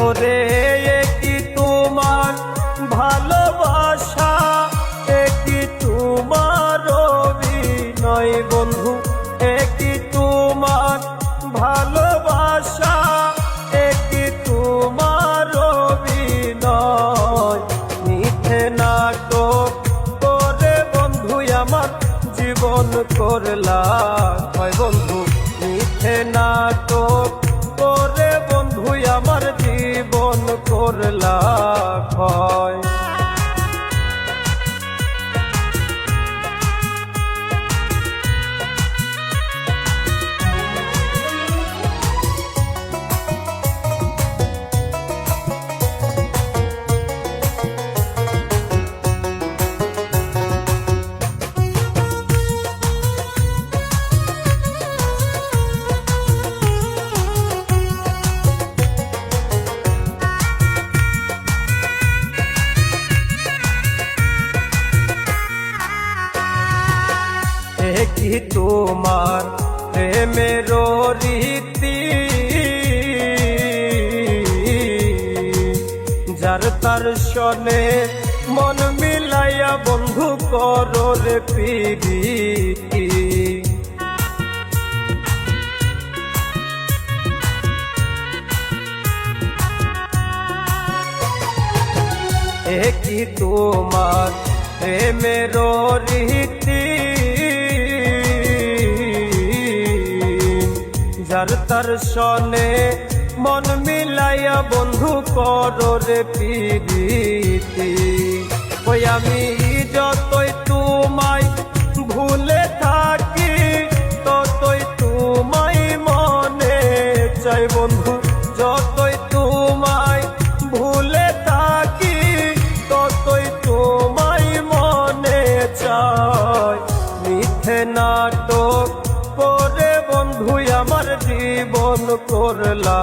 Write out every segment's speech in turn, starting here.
ওরে কি তোমার ভালোবাসা, কি তোমার অভিনয় বন্ধু, কি তোমার ভালোবাসা, কি তোমার অভিনয়। মিথ্যে নাটক করে বন্ধু আমার জীবন করলা হয় বন্ধু, মিথ্যে নাটক করে বন্ধু আমার জীবন করলা হয়। কি তোমার প্রেমের রীতি, যার তার সনে মন মিলাইয়া বন্ধু করো রে প্রীতি। কি তোমার প্রেমের রীতি, যার তার সনে মন মিলাইয়া বন্ধু করো রে প্রীতি। ওই আমি যতই তোমায় ভুলে থাকি, ততই তোমায় মনে চাই বন্ধু, যতই তোমায় ভুলে থাকি, ততই তোমায় মনে চাই। মিথ্যে নাটক করে বন্ধু আমার জীবন করলা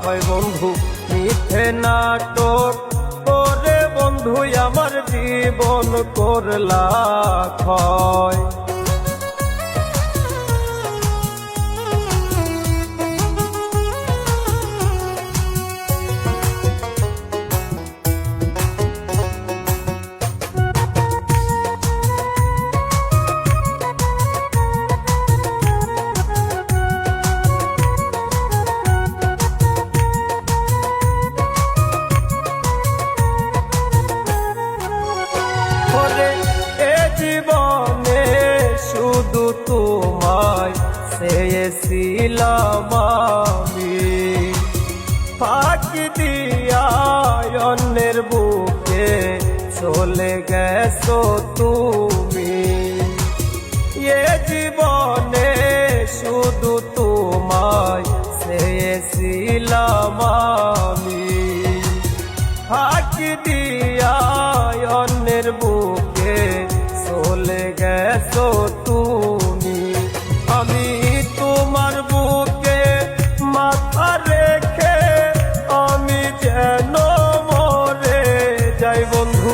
হয় বন্ধু, মিথ্যে নাটক করে বন্ধু আমার জীবন করলা হয়। জীবনে শুধু তোমায় চেয়েছিলাম আমি, ফাঁকি দিয়া অন্যের বুকে চলে গেছো তুমি। এ জীবনে শুধু তোমায় চেয়েছিলাম আমি, ফাঁকি দিয়া অন্যের বুকে চলে গেছো তুমি। আমি তোমার বুকে মাথা রেখে আমি যেন মরে যাই বন্ধু,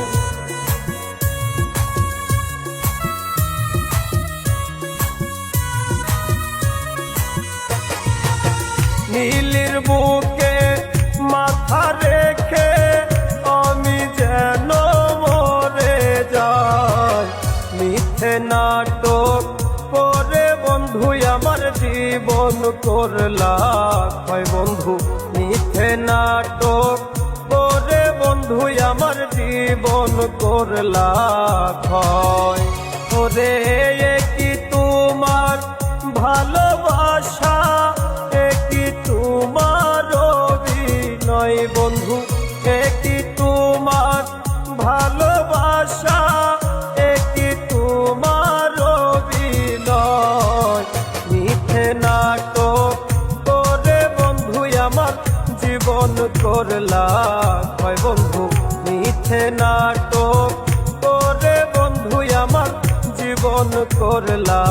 নীলির বুকে মাথা রেখে আমি যেন মরে যাই। মিথ্যে নাটক করে বন্ধু আমার জীবন করলা হয় বন্ধু, মিথ্যে নাটক করে বন্ধু আমার জীবন করলা হয়। ওরে কি তোমার ভালোবাসা, কি তোমার অভিনয় বন্ধু, কি তোমার ভালোবাসা, কি তোমার অভিনয়। মিথ্যে নাটক করে বন্ধু আমার জীবন করলা হয় বন্ধু, মিথ্যে নাটক করে বন্ধু আমার জীবন করলা